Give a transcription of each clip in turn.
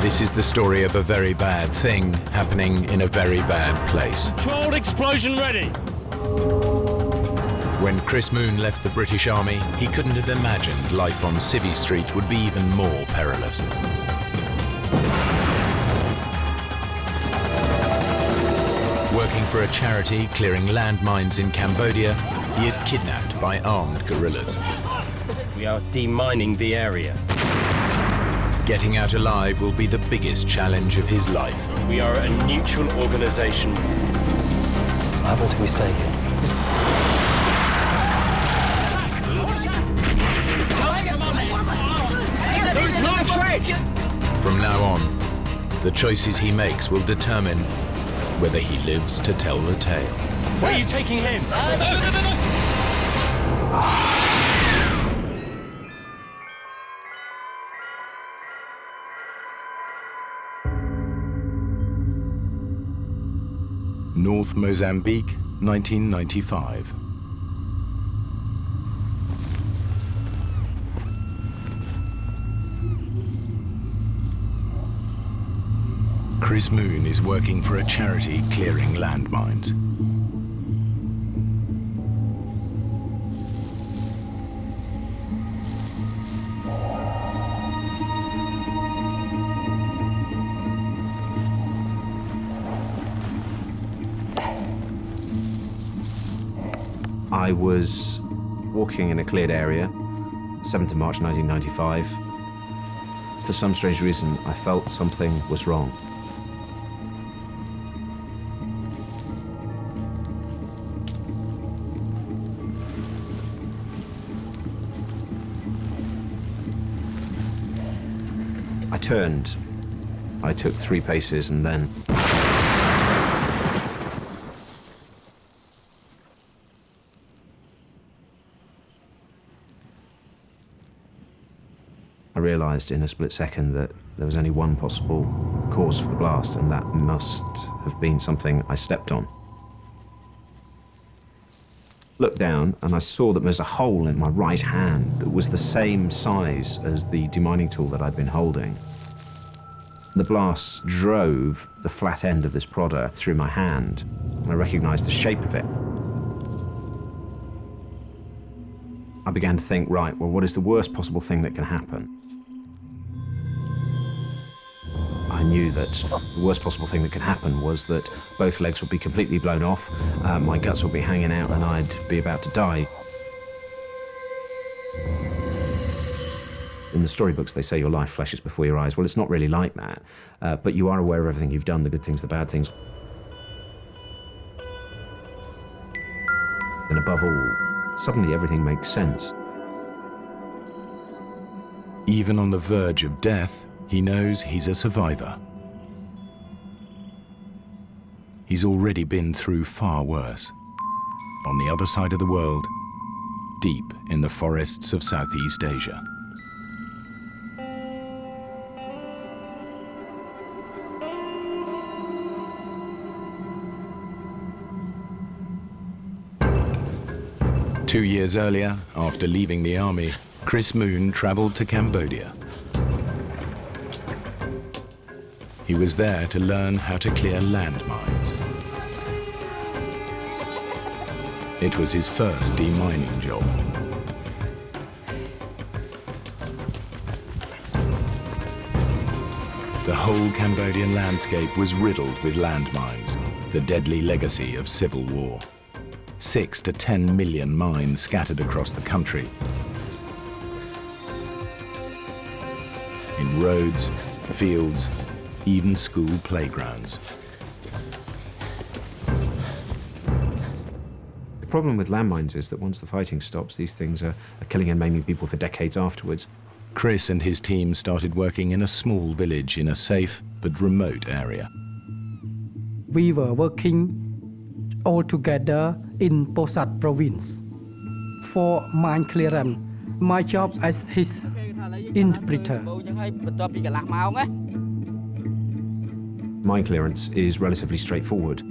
This is the story of a very bad thing happening in a very bad place. Controlled explosion ready. When Chris Moon left the British Army, he couldn't have imagined life on Civvy Street would be even more perilous. Working for a charity clearing landmines in Cambodia, he is kidnapped by armed guerrillas. We are demining the area. Getting out alive will be the biggest challenge of his life. We are a neutral organization. What happens if we stay here? There is no threat! From now on, the choices he makes will determine whether he lives to tell the tale. Where are you taking him? North Mozambique, 1995. Chris Moon is working for a charity clearing landmines. I was walking in a cleared area, 7th of March 1995. For some strange reason, I felt something was wrong. I turned. I took 3 paces and then... I realised in a split second that there was only one possible cause for the blast, and that must have been something I stepped on. Looked down and I saw that there was a hole in my right hand that was the same size as the demining tool that I'd been holding. The blast drove the flat end of this prodder through my hand, and I recognised the shape of it. I began to think, right, well, what is the worst possible thing that can happen? I knew that the worst possible thing that could happen was that both legs would be completely blown off, my guts would be hanging out, and I'd be about to die. In the storybooks, they say your life flashes before your eyes. Well, it's not really like that, but you are aware of everything you've done, the good things, the bad things. And above all, suddenly everything makes sense. Even on the verge of death, he knows he's a survivor. He's already been through far worse. On the other side of the world, deep in the forests of Southeast Asia. Two years earlier, after leaving the army, Chris Moon travelled to Cambodia. He was there to learn how to clear landmines. It was his first demining job. The whole Cambodian landscape was riddled with landmines, the deadly legacy of civil war. 6 to 10 million mines scattered across the country. In roads, fields, even school playgrounds. The problem with landmines is that once the fighting stops, these things are killing and maiming people for decades afterwards. Chris and his team started working in a small village in a safe but remote area. We were working all together in Posat province for mine clearance. My job as his interpreter. Mine clearance is relatively straightforward.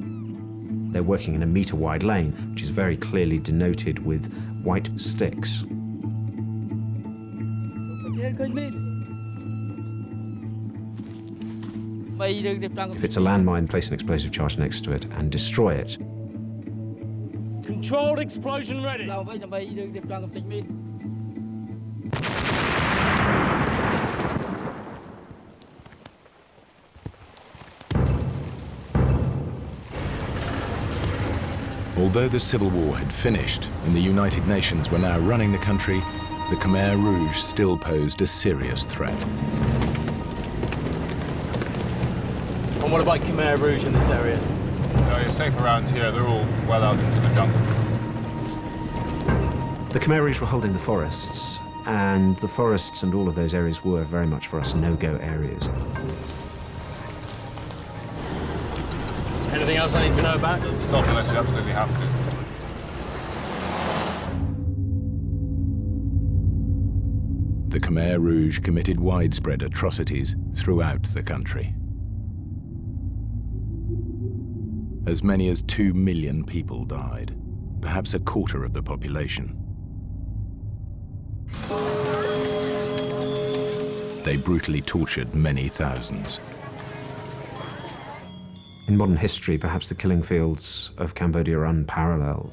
They're working in a metre-wide lane, which is very clearly denoted with white sticks. If it's a landmine, place an explosive charge next to it and destroy it. Controlled explosion ready. Although the civil war had finished and the United Nations were now running the country, the Khmer Rouge still posed a serious threat. And what about Khmer Rouge in this area? No, you're safe around here. They're all well out into the jungle. The Khmer Rouge were holding the forests, and the forests and all of those areas were very much for us no-go areas. Anything else I need to know about? Stop unless you absolutely have to. The Khmer Rouge committed widespread atrocities throughout the country. As many as 2 million people died, perhaps a quarter of the population. They brutally tortured many thousands. In modern history, perhaps the killing fields of Cambodia are unparalleled.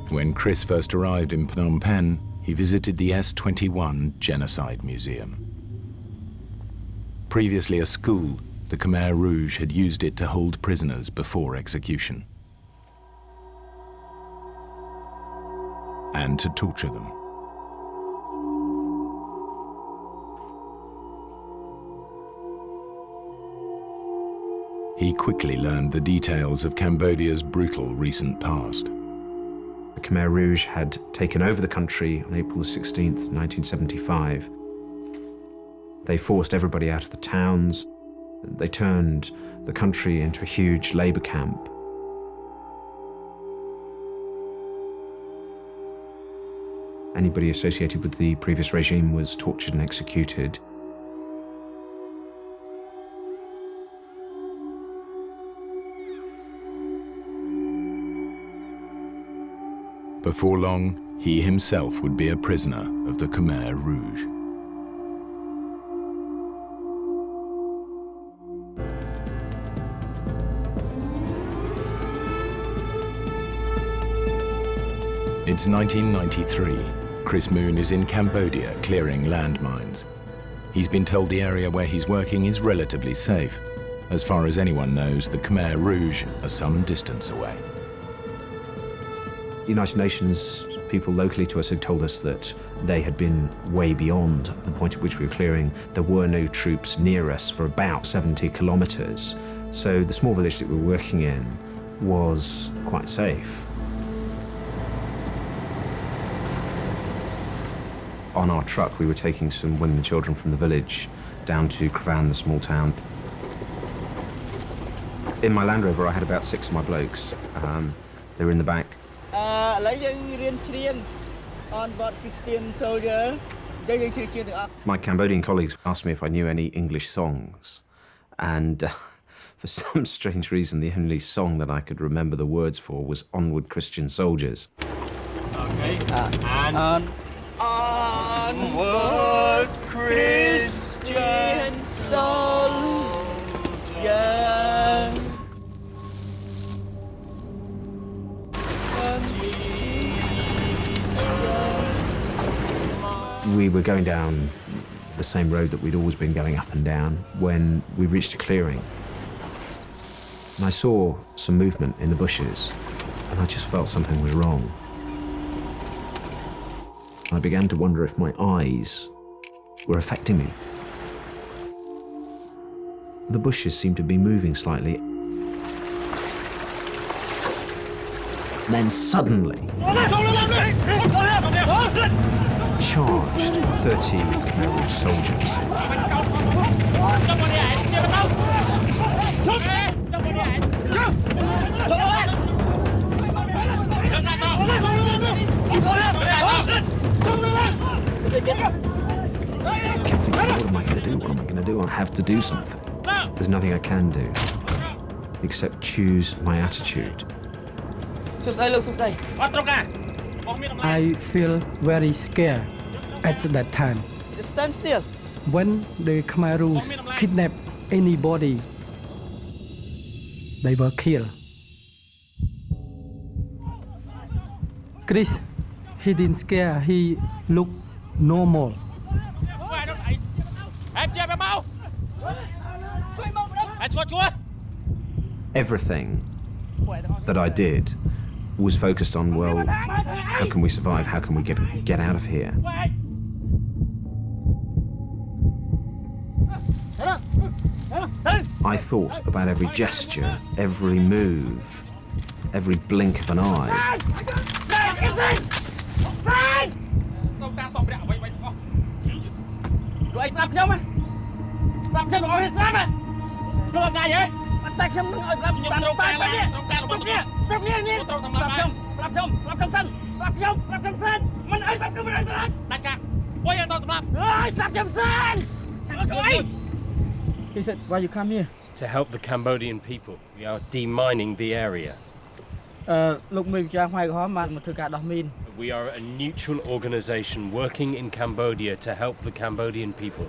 When Chris first arrived in Phnom Penh, he visited the S-21 Genocide Museum. Previously a school, the Khmer Rouge had used it to hold prisoners before execution and to torture them. He quickly learned the details of Cambodia's brutal recent past. The Khmer Rouge had taken over the country on April 16th, 1975. They forced everybody out of the towns. They turned the country into a huge labor camp. Anybody associated with the previous regime was tortured and executed. Before long, he himself would be a prisoner of the Khmer Rouge. It's 1993. Chris Moon is in Cambodia clearing landmines. He's been told the area where he's working is relatively safe. As far as anyone knows, the Khmer Rouge are some distance away. The United Nations people locally to us had told us that they had been way beyond the point at which we were clearing. There were no troops near us for about 70 kilometers. So the small village that we were working in was quite safe. On our truck, we were taking some women and children from the village down to Kravan, the small town. In my Land Rover, I had about 6 of my blokes. They were in the back. My Cambodian colleagues asked me if I knew any English songs, and for some strange reason, the only song that I could remember the words for was Onward Christian Soldiers. Okay, and onward Christian soldiers. We were going down the same road that we'd always been going up and down when we reached a clearing. And I saw some movement in the bushes, and I just felt something was wrong. I began to wonder if my eyes were affecting me. The bushes seemed to be moving slightly. And then suddenly, charged 30 Khmer Rouge soldiers. I kept thinking, what am I going to do? What am I going to do? I have to do something. There's nothing I can do except choose my attitude. I feel very scared at that time. Just stand still. When the Khmer Rouge kidnap anybody, they were killed. Chris, he didn't scare, he looked normal. Everything that I did was focused on, well, how can we survive? How can we get out of here? I thought about every gesture, every move, every blink of an eye. He said, why you come here? To help the Cambodian people. We are demining the area. We are a neutral organization working in Cambodia to help the Cambodian people.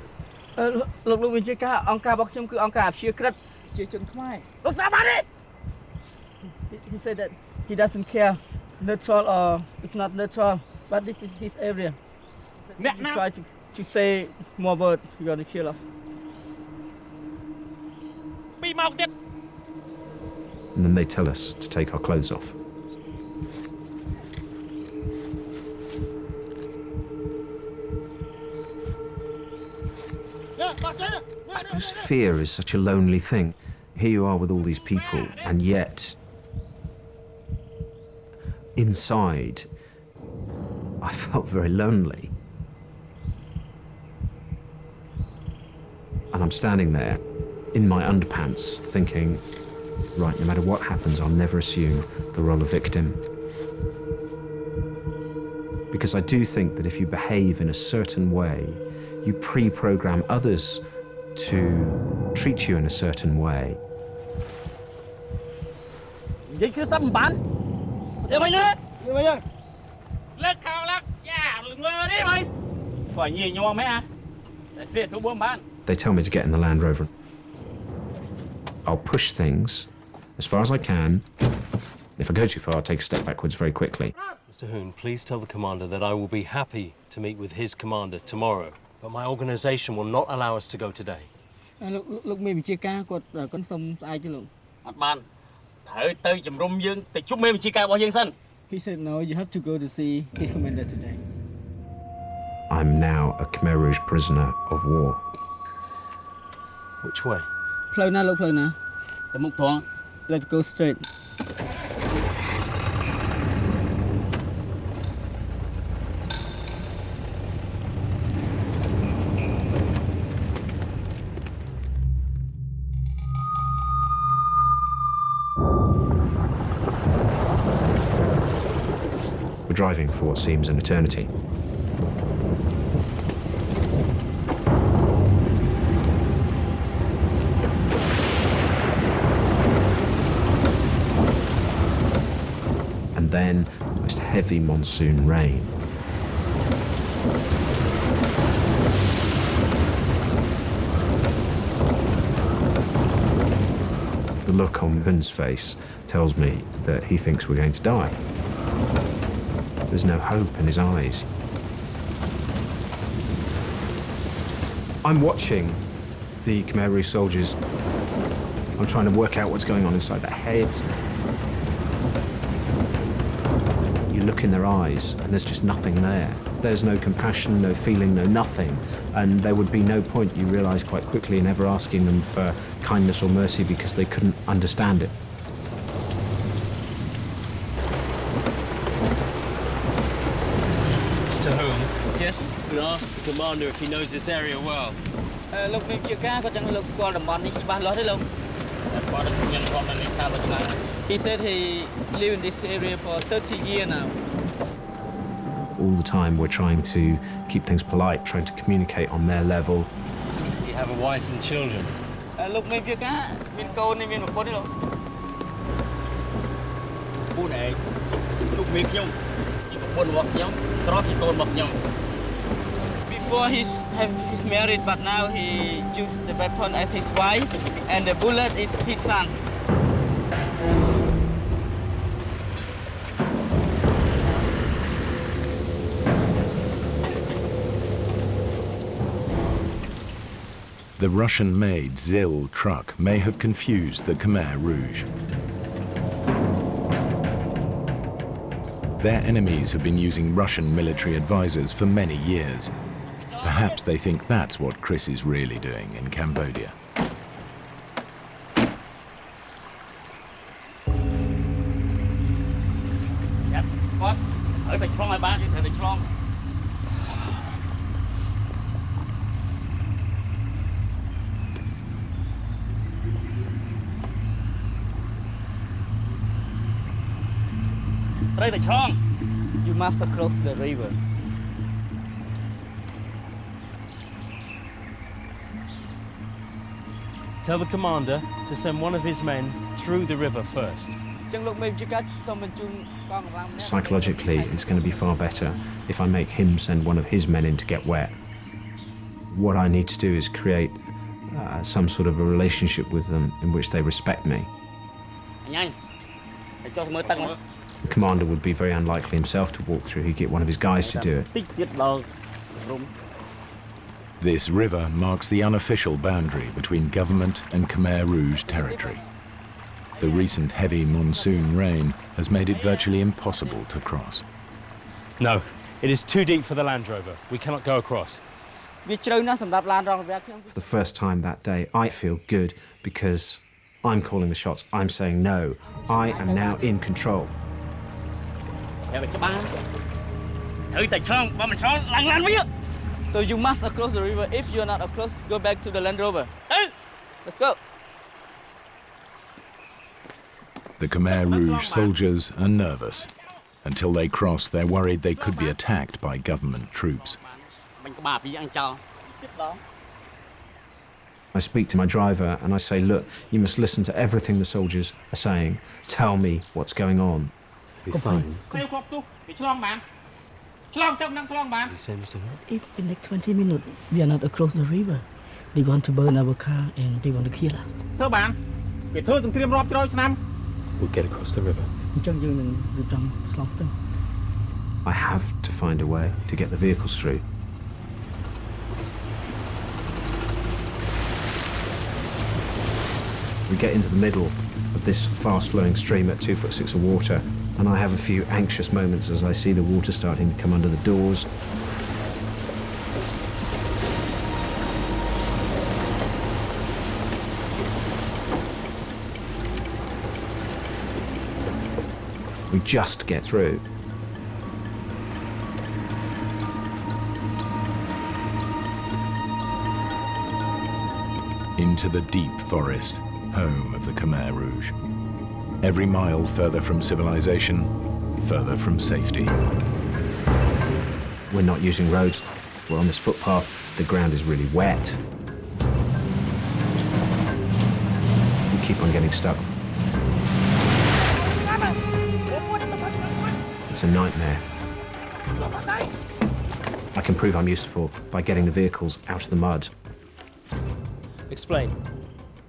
He said that he doesn't care neutral or it's not neutral, but this is his area. He tried to say more words, you're gonna kill us. And then they tell us to take our clothes off. I suppose fear is such a lonely thing. Here you are with all these people, and yet inside I felt very lonely. And I'm standing there in my underpants thinking, right, no matter what happens, I'll never assume the role of victim. Because I do think that if you behave in a certain way, you pre-program others to treat you in a certain way. They tell me to get in the Land Rover. I'll push things as far as I can. If I go too far, I'll take a step backwards very quickly. Mr. Hoon, please tell the commander that I will be happy to meet with his commander tomorrow, but my organization will not allow us to go today. Look, maybe chia ca con sông ai chứ lục. He said no, you have to go to see his commander today. I'm now a Khmer Rouge prisoner of war. Which way? Flow now, look, flow now. Let's go straight. We're driving for what seems an eternity. And then most heavy monsoon rain. The look on Ben's face tells me that he thinks we're going to die. There's no hope in his eyes. I'm watching the Khmer Rouge soldiers. I'm trying to work out what's going on inside their heads. You look in their eyes and there's just nothing there. There's no compassion, no feeling, no nothing. And there would be no point, you realise quite quickly, in ever asking them for kindness or mercy because they couldn't understand it. Mr. Hoon, Yes. we asked the commander if he knows this area well. Look, maybe chia ca có chẳng look squad the moneyច្បាស់លាស់ទេលោក He said he lived in this area for 30 years now. All the time we're trying to keep things polite, trying to communicate on their level. Does he have a wife and children? Look, maybe chia caមានកូននេះមានប្រពន្ធទេលោកពូនឯងលោកមេខ្ញុំ Before he's married, but now he used the weapon as his wife, and the bullet is his son. The Russian-made ZIL truck may have confused the Khmer Rouge. Their enemies have been using Russian military advisors for many years. Perhaps they think that's what Chris is really doing in Cambodia. You must cross the river. Tell the commander to send one of his men through the river first. Psychologically, it's going to be far better if I make him send one of his men in to get wet. What I need to do is create some sort of a relationship with them in which they respect me. The commander would be very unlikely himself to walk through. He'd get one of his guys to do it. This river marks the unofficial boundary between government and Khmer Rouge territory. The recent heavy monsoon rain has made it virtually impossible to cross. No, it is too deep for the Land Rover. We cannot go across. For the first time that day, I feel good because I'm calling the shots. I'm saying no. I am now in control. So you must cross the river. If you're not across, go back to the Land Rover. Let's go. The Khmer Rouge soldiers are nervous. Until they cross, they're worried they could be attacked by government troops. I speak to my driver and I say, look, you must listen to everything the soldiers are saying. Tell me what's going on. Be fine. If in like 20 minutes we are not across the river, they want to burn our car and they want to kill us. We'll get across the river. I have to find a way to get the vehicles through. We get into the middle of this fast-flowing stream at 2'6" of water, and I have a few anxious moments as I see the water starting to come under the doors. We just get through. Into the deep forest, home of the Khmer Rouge. Every mile further from civilization, further from safety. We're not using roads. We're on this footpath. The ground is really wet. We keep on getting stuck. It's a nightmare. I can prove I'm useful by getting the vehicles out of the mud. Explain.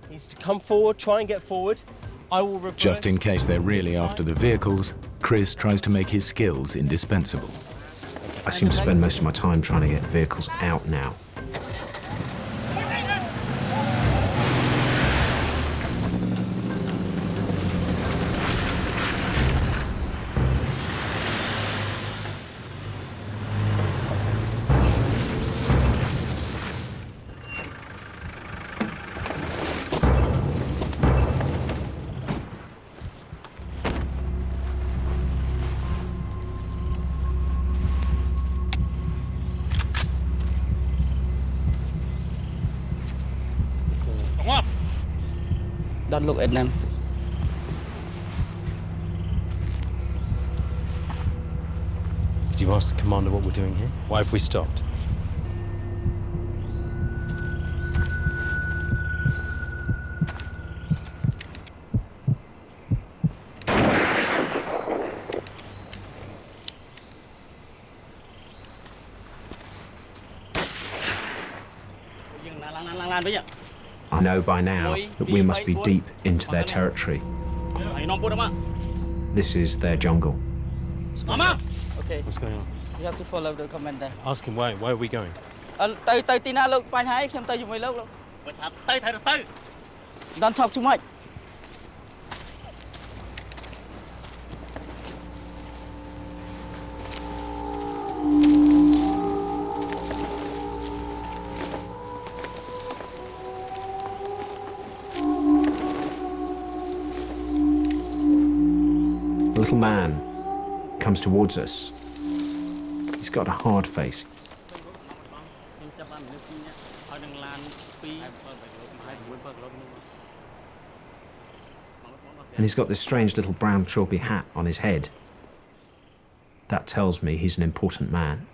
He needs to come forward, try and get forward. I will reverse. Just in case they're really after the vehicles, Chris tries to make his skills indispensable. I seem to spend most of my time trying to get vehicles out now. Don't look at them. Did you ask the commander what we're doing here? Why have we stopped? I know by now that we must be deep into their territory. This is their jungle. Okay, What's going on? you have to follow the commander. Ask him why are we going? ទៅទីណាលោកបញ្ហាអីខ្ញុំទៅជាមួយលោក Don't talk too much. The little man comes towards us. He's got a hard face. And he's got this strange little brown trilby hat on his head. That tells me he's an important man.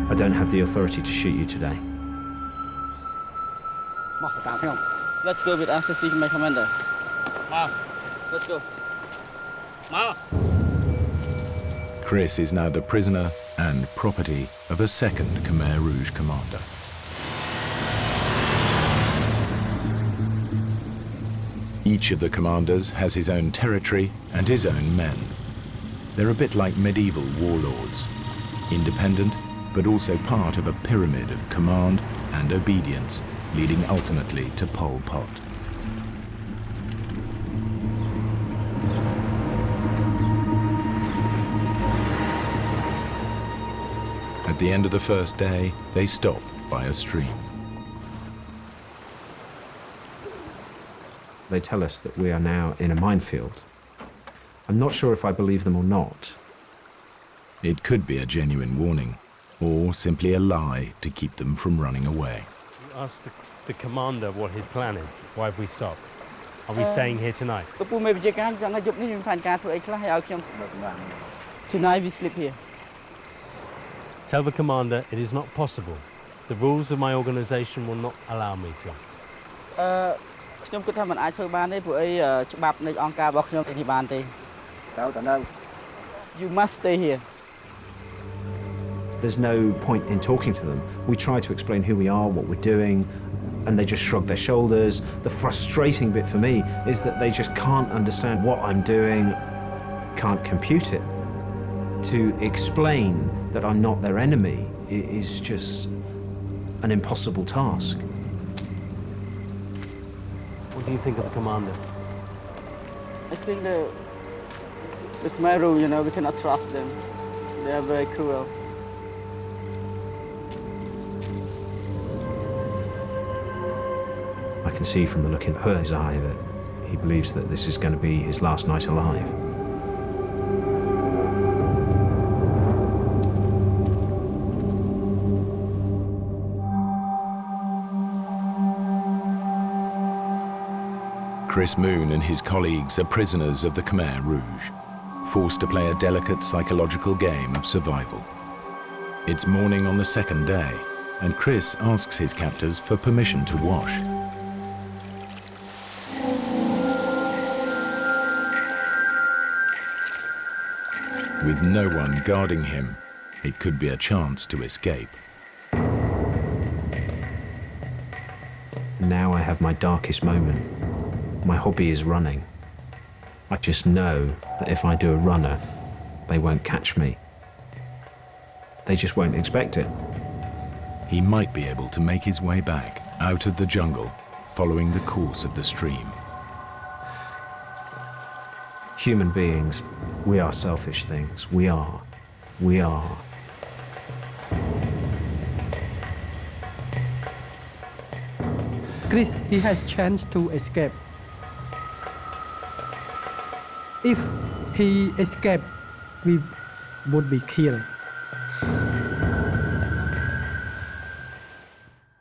I don't have the authority to shoot you today. Let's go with us to see my commander. Let's go. Chris is now the prisoner and property of a second Khmer Rouge commander. Each of the commanders has his own territory and his own men. They're a bit like medieval warlords, independent but also part of a pyramid of command and obedience, leading ultimately to Pol Pot. At the end of the first day, they stop by a stream. They tell us that we are now in a minefield. I'm not sure if I believe them or not. It could be a genuine warning, or simply a lie to keep them from running away. You ask the commander what his plan is. Why have we stopped? Are we staying here tonight? Tonight we sleep here. Tell the commander it is not possible. The rules of my organization will not allow me to. ខ្ញុំគិតថាមិនអាចធ្វើបានទេព្រោះអីច្បាប់នៃអង្គការរបស់ខ្ញុំទីបានទេ You must stay here. There's no point in talking to them. We try to explain who we are, what we're doing, and they just shrug their shoulders. The frustrating bit for me is that they just can't understand what I'm doing, can't compute it. To explain that I'm not their enemy is just an impossible task. What do you think of the commander? I think the Khmer Rouge, you know, we cannot trust them. They are very cruel. I can see from the look in his eye that he believes that this is going to be his last night alive. Chris Moon and his colleagues are prisoners of the Khmer Rouge, forced to play a delicate psychological game of survival. It's morning on the second day, and Chris asks his captors for permission to wash. With no one guarding him, it could be a chance to escape. Now I have my darkest moment. My hobby is running. I just know that if I do a runner, they won't catch me. They just won't expect it. He might be able to make his way back out of the jungle, following the course of the stream. Human beings, we are selfish things. We are. Chris, he has chance to escape. If he escaped, we would be killed.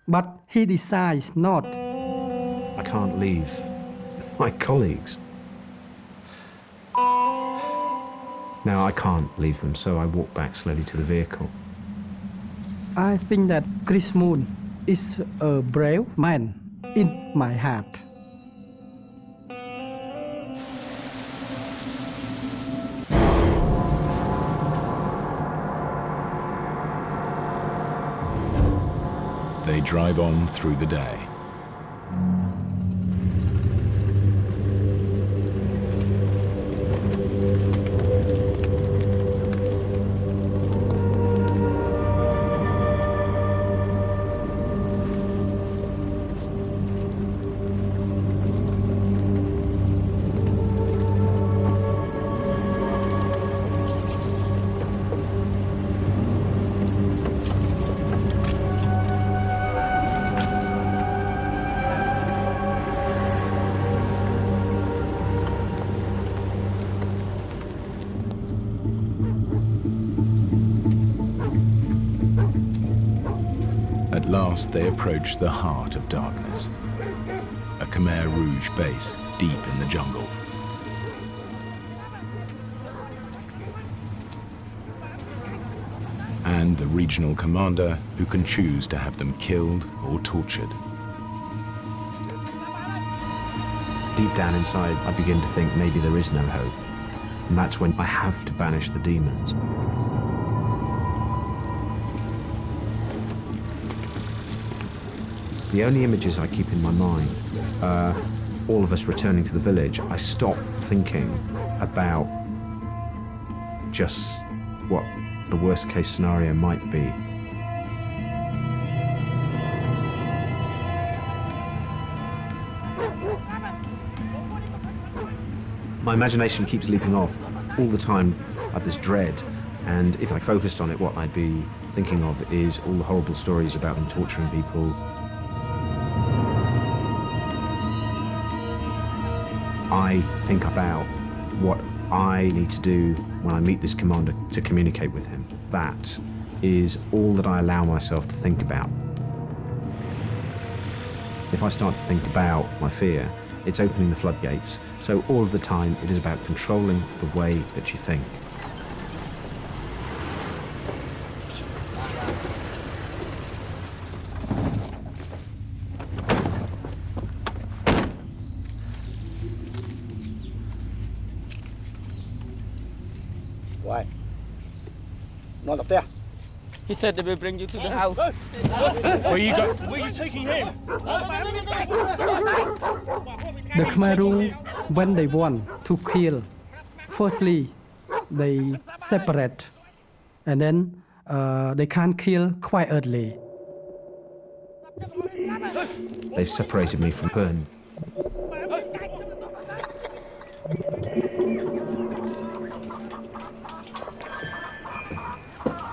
But he decides not. I can't leave my colleagues. Now I can't leave them, so I walk back slowly to the vehicle. I think that Chris Moon is a brave man in my heart. They drive on through the day. At last, they approach the heart of darkness, a Khmer Rouge base deep in the jungle. And the regional commander who can choose to have them killed or tortured. Deep down inside, I begin to think maybe there is no hope. And that's when I have to banish the demons. The only images I keep in my mind are all of us returning to the village. I stop thinking about just what the worst case scenario might be. My imagination keeps leaping off all the time. I have this dread, and if I focused on it, what I'd be thinking of is all the horrible stories about them torturing people. I think about what I need to do when I meet this commander to communicate with him. That is all that I allow myself to think about. If I start to think about my fear, it's opening the floodgates. So all of the time, it is about controlling the way that you think. Why? Not up there. He said they will bring you to the house. Where you go? Where are you taking him? The Khmer Rouge, when they want to kill, firstly, they separate, and then they can't kill quite early. They've separated me from Pern.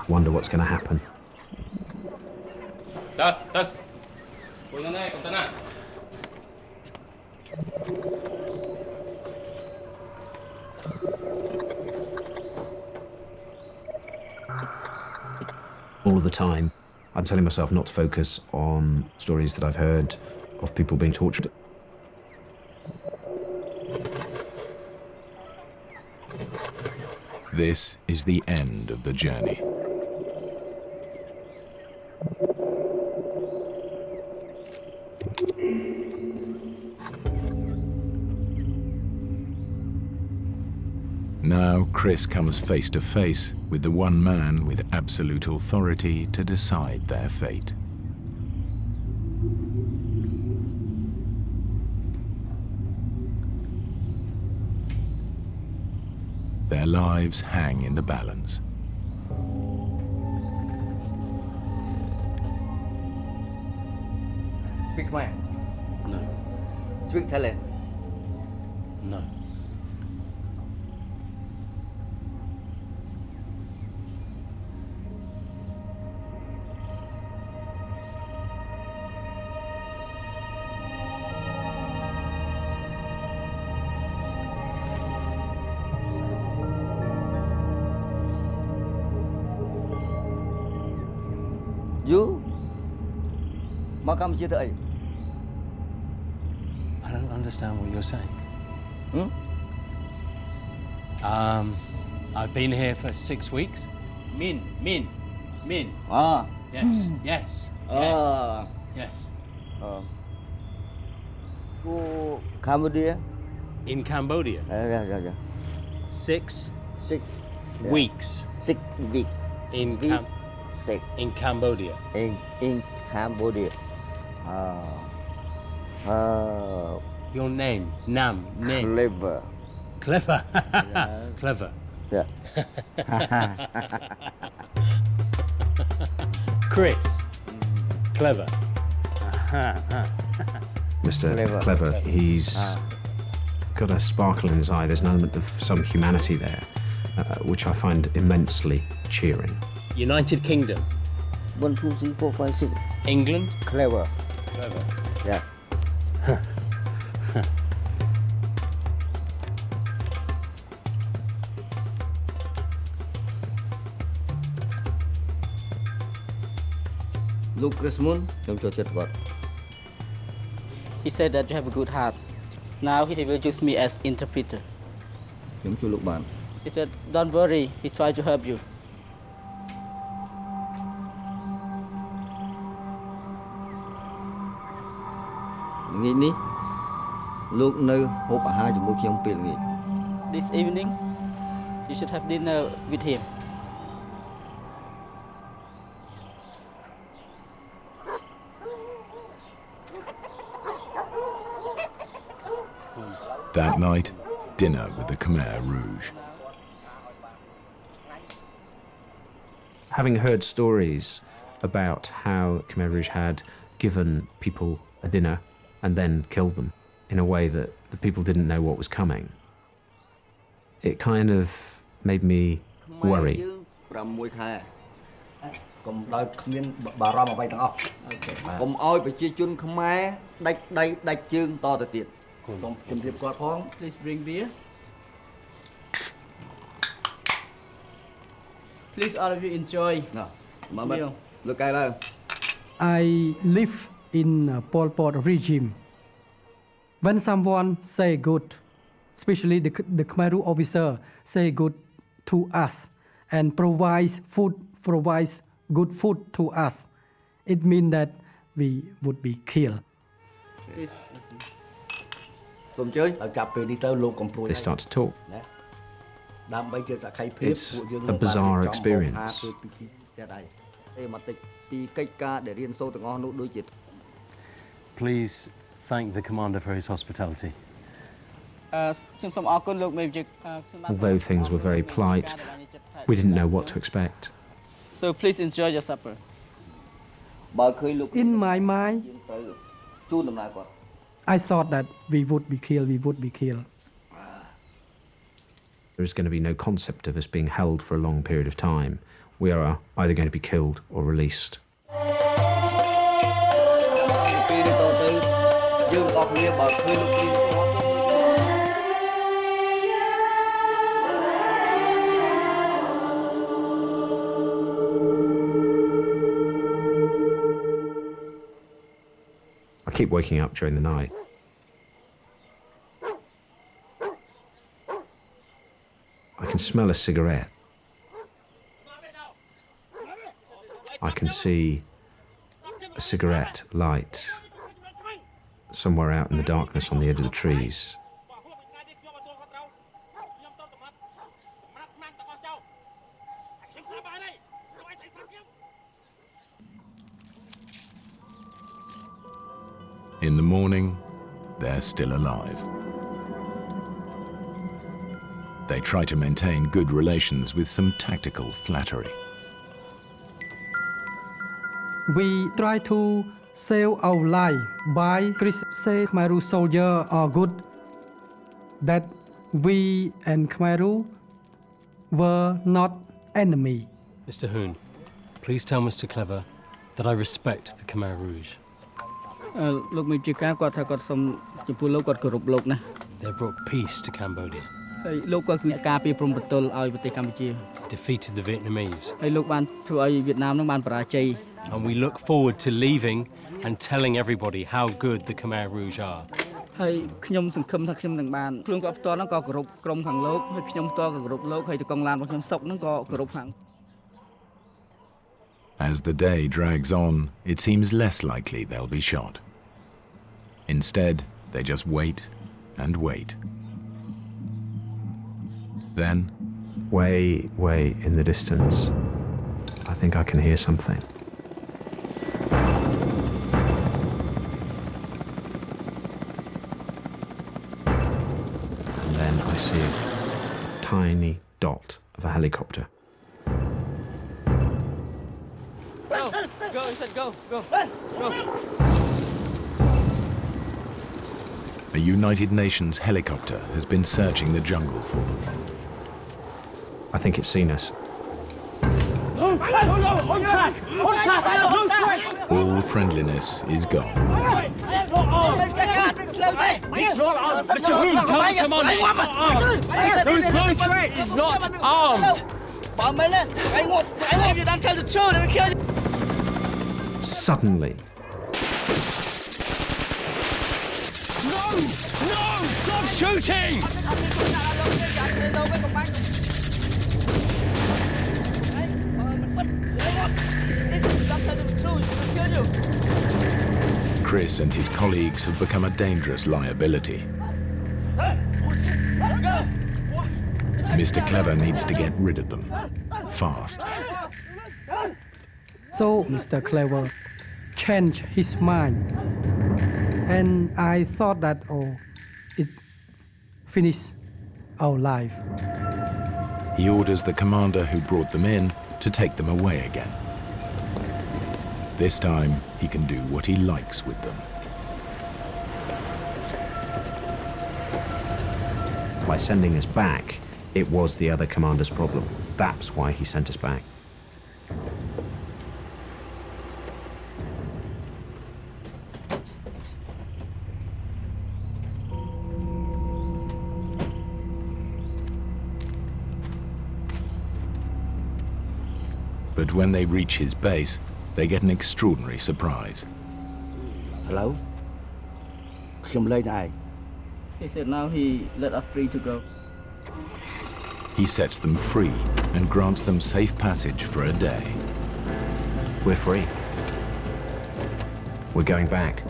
Wonder what's going to happen. All of the time, I'm telling myself not to focus on stories that I've heard of people being tortured. This is the end of the journey. Now Chris comes face to face with the one man with absolute authority to decide their fate. Their lives hang in the balance. Speak Khmer? No. Speak Thailand? No. You?មកកម្ពុជាធ្វើអី? I don't understand what you're saying. Hmm? I've been here for 6 weeks. Min. Yes, yes, yes. Yes. To Cambodia. In Cambodia. Yeah. 6 6 weeks 6 weeks. in Week 6 in Cambodia. in Cambodia. Your name, name. Clever. Clever. Yeah. Clever. Yeah. Chris. Clever. Mr. Clever, he's got a sparkle in his eye. There's an element of some humanity there, which I find immensely cheering. United Kingdom. 1 2 3 4 5 6 England. Clever. Clever. Yeah. Look, Chris Moon, He said that you have a good heart. Now he will use me as interpreter. He said, don't worry, he tried to help you. This evening, you should have dinner with him. That night, dinner with the Khmer Rouge. Having heard stories about how Khmer Rouge had given people a dinner and then killed them in a way that the people didn't know what was coming, it kind of made me worry. Please bring beer. Please all of you enjoy. Meal. I live in Pol Pot regime. When someone say good, especially the Khmer Rouge officer say good to us and provides good food to us, it means that we would be killed. Please. They start to talk. It's a bizarre experience. Please thank the commander for his hospitality. Although things were very polite, we didn't know what to expect. So please enjoy your supper. In my mind, I thought that we would be killed. There's going to be no concept of us being held for a long period of time. We are either going to be killed or released. I keep waking up during the night. I can smell a cigarette. I can see a cigarette light somewhere out in the darkness on the edge of the trees. In the morning, they're still alive. They try to maintain good relations with some tactical flattery. We try to save our life by say Khmer Rouge soldiers are good, that we and Khmer Rouge were not enemy. Mr. Hoon, please tell Mr. Clever that I respect the Khmer Rouge. They brought peace to Cambodia. Defeated the Vietnamese. And we look forward to leaving and telling everybody how good the Khmer Rouge are. As the day drags on, it seems less likely they'll be shot. Instead, they just wait and wait. Then, way in the distance, I think I can hear something. And then I see a tiny dot of a helicopter. Go, he said go. a United Nations helicopter has been searching the jungle for them. I think it's seen us. All friendliness is gone. It's not armed. Mr. Rouge, tell the commander it's not armed. There is no threat. It's not armed. Suddenly, No! Stop shooting! Chris and his colleagues have become a dangerous liability. Mr. Clever needs to get rid of them, fast. So Mr. Clever changed his mind. And I thought that, it finished our life. He orders the commander who brought them in to take them away again. This time, he can do what he likes with them. by sending us back, it was the other commander's problem. That's why he sent us back. But when they reach his base, they get an extraordinary surprise. Hello? He said now he let us free to go. He sets them free and grants them safe passage for a day. We're free. We're going back.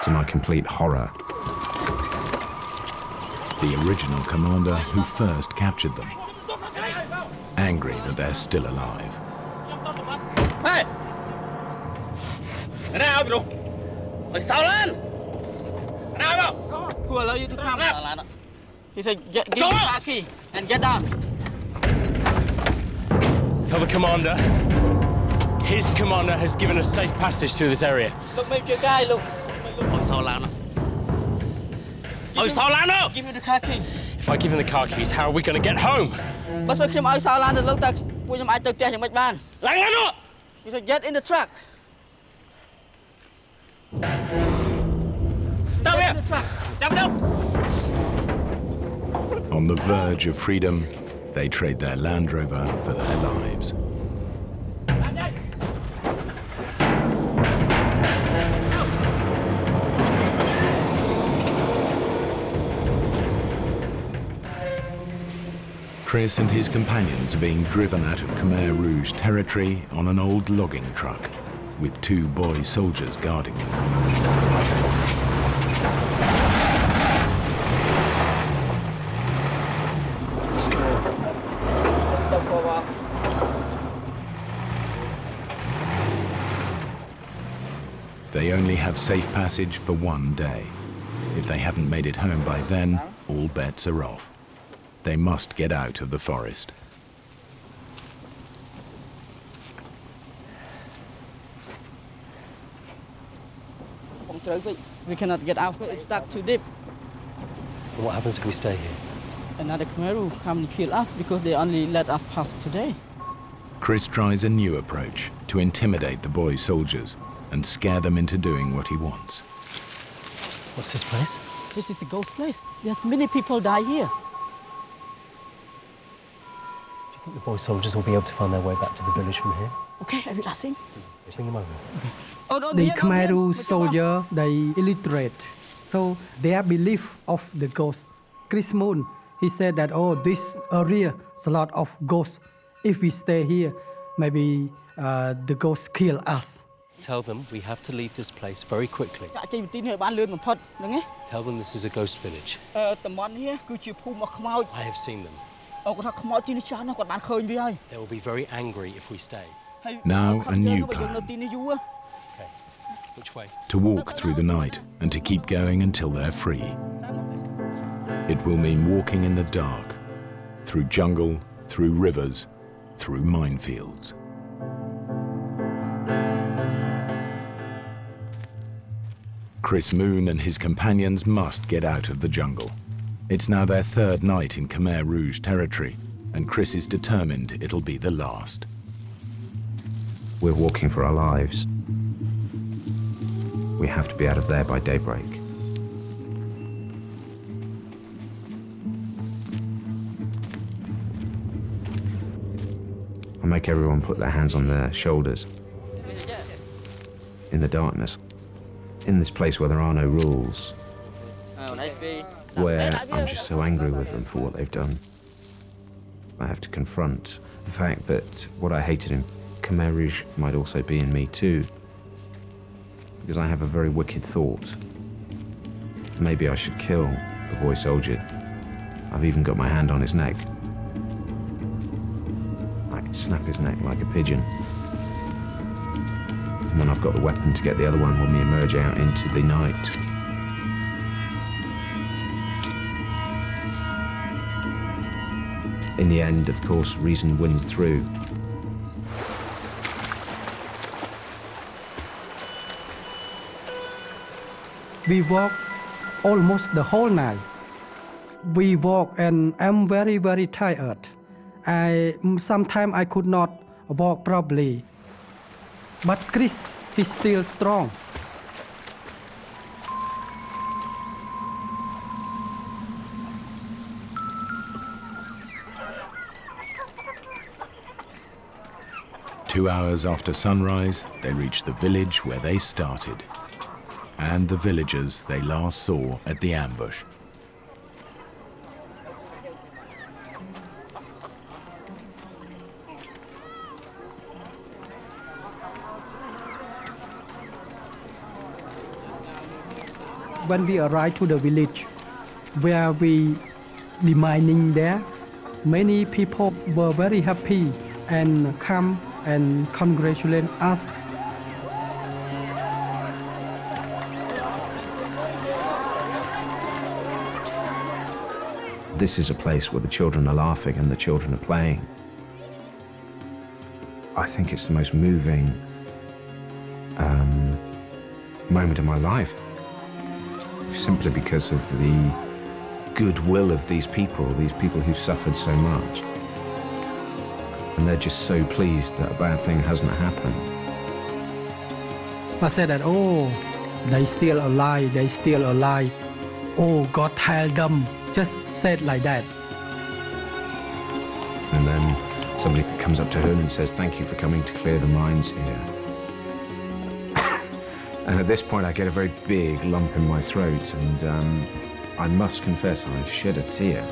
To my complete horror, the original commander who first captured them, angry that they're still alive. Hey! Cái này ao rồi. Ôi sao lên? Cái này ao. Who allow you to come? He said, give me the key and get down. Tell the commander. His commander has given us safe passage through this area. Look, make your guy look. Give me the car key. If I give him the car keys, how are we going to get home? He said, get in the truck. On the verge of freedom, they trade their Land Rover for their lives. Chris and his companions are being driven out of Khmer Rouge territory on an old logging truck, with 2 boy soldiers guarding them. Let's go. Let's go for a walk. They only have safe passage for 1 day. If they haven't made it home by then, all bets are off. They must get out of the forest. We cannot get out. It's stuck too deep. What happens if we stay here? Another Khmer Rouge come and kill us because they only let us pass today. Chris tries a new approach to intimidate the boy soldiers and scare them into doing what he wants. What's this place? This is a ghost place. There's many people die here. The boy soldiers will be able to find their way back to the village from here. Okay, I will ask him. Bring them over. The Khmer Rouge soldier, they illiterate. So their belief of the ghost. Chris Moon, he said that, oh, this area is a lot of ghosts. If we stay here, maybe the ghosts kill us. Tell them we have to leave this place very quickly. Tell them this is a ghost village. I have seen them. They will be very angry if we stay. Now a new plan. Okay. Which way? To walk through the night and to keep going until they're free. It will mean walking in the dark, through jungle, through rivers, through minefields. Chris Moon and his companions must get out of the jungle. It's now their third night in Khmer Rouge territory, and Chris is determined it'll be the last. We're walking for our lives. We have to be out of there by daybreak. I make everyone put their hands on their shoulders. In the darkness. In this place where there are no rules. Where I'm just so angry with them for what they've done. I have to confront the fact that what I hated in Khmer Rouge might also be in me too. Because I have a very wicked thought. Maybe I should kill the boy soldier. I've even got my hand on his neck. I can snap his neck like a pigeon. And then I've got the weapon to get the other one when we emerge out into the night. In the end, of course, reason wins through. We walk almost the whole night. We walk and I'm very, very tired. Sometimes I could not walk properly. But Chris, he's still strong. Two hours after sunrise, they reach the village where they started, and the villagers they last saw at the ambush. When we arrived to the village where we demining there, many people were very happy and come and congratulate us. This is a place where the children are laughing and the children are playing. I think it's the most moving moment of my life. Simply because of the goodwill of these people who've suffered so much. And they're just so pleased that a bad thing hasn't happened. I said that, oh, they still alive, they still alive. Oh, God help them. Just said like that. And then somebody comes up to her and says, thank you for coming to clear the mines here. And at this point I get a very big lump in my throat and I must confess I shed a tear,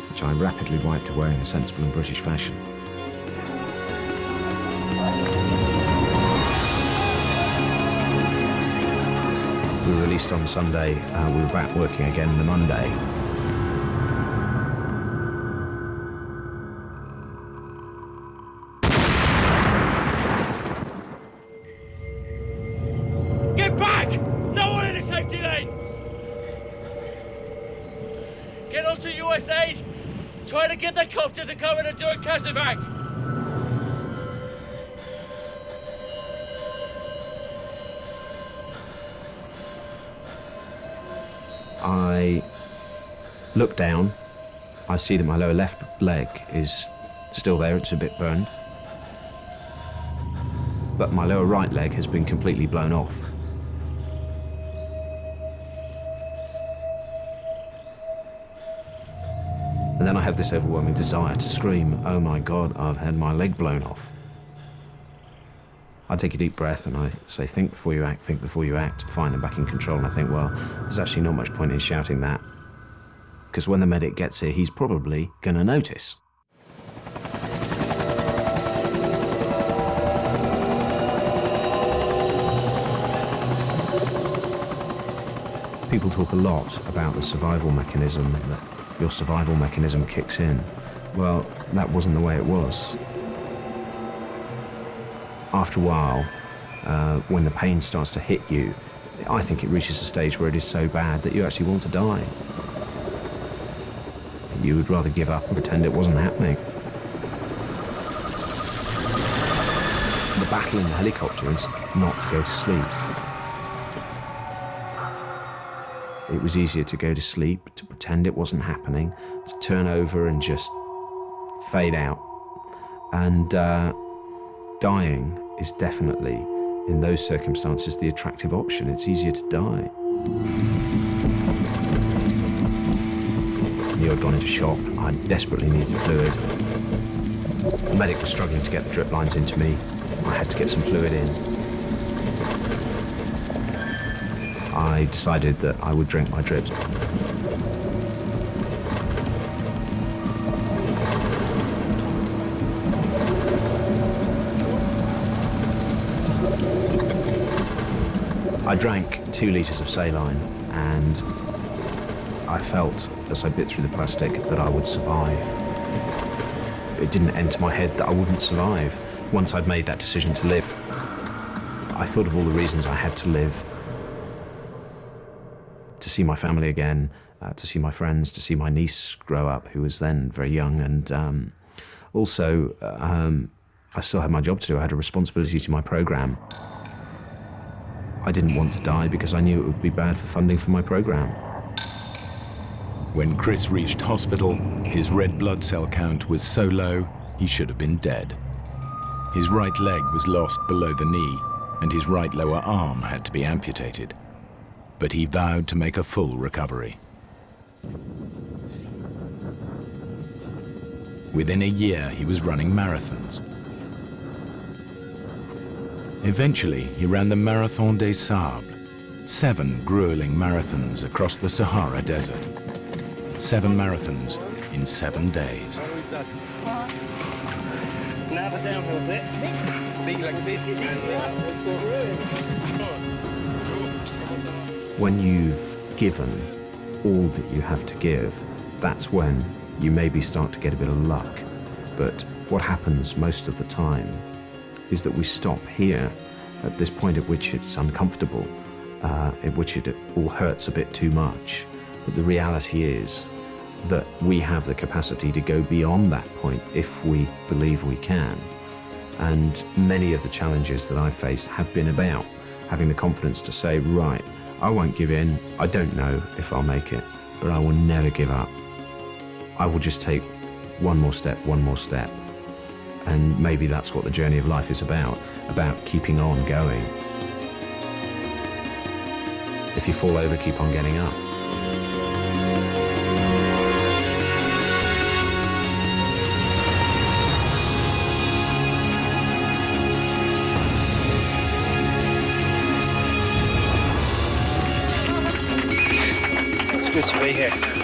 which I rapidly wiped away in a sensible and British fashion. We were released on Sunday, we were back working again the Monday. Get back! No one in the safety lane! Get onto US aid! Try to get the copter to come in and do a casevac! I look down, I see that my lower left leg is still there, it's a bit burned. But my lower right leg has been completely blown off. And then I have this overwhelming desire to scream, oh my God, I've had my leg blown off. I take a deep breath and I say, think before you act, think before you act. Fine, I'm back in control. And I think, well, there's actually not much point in shouting that, because when the medic gets here, he's probably going to notice. People talk a lot about the survival mechanism, that your survival mechanism kicks in. Well, that wasn't the way it was. After a while, when the pain starts to hit you, I think it reaches a stage where it is so bad that you actually want to die. You would rather give up and pretend it wasn't happening. The battle in the helicopter is not to go to sleep. It was easier to go to sleep, to pretend it wasn't happening, to turn over and just fade out. And dying is definitely, in those circumstances, the attractive option. It's easier to die. I knew I'd gone into shock. I desperately needed fluid. The medic was struggling to get the drip lines into me. I had to get some fluid in. I decided that I would drink my drips. I drank 2 litres of saline, and I felt, as I bit through the plastic, that I would survive. It didn't enter my head that I wouldn't survive. Once I'd made that decision to live, I thought of all the reasons I had to live. To see my family again, to see my friends, to see my niece grow up, who was then very young, and also I still had my job to do. I had a responsibility to my programme. I didn't want to die because I knew it would be bad for funding for my programme. When Chris reached hospital, his red blood cell count was so low, he should have been dead. His right leg was lost below the knee, and his right lower arm had to be amputated. But he vowed to make a full recovery. Within a year, he was running marathons. Eventually, he ran the Marathon des Sables, 7 grueling marathons across the Sahara Desert. 7 marathons in 7 days. When you've given all that you have to give, that's when you maybe start to get a bit of luck. But what happens most of the time is that we stop here at this point at which it's uncomfortable, at which it all hurts a bit too much. But the reality is that we have the capacity to go beyond that point if we believe we can. And many of the challenges that I've faced have been about having the confidence to say, right, I won't give in. I don't know if I'll make it, but I will never give up. I will just take one more step. And maybe that's what the journey of life is about keeping on going. If you fall over, keep on getting up. It's good to be here.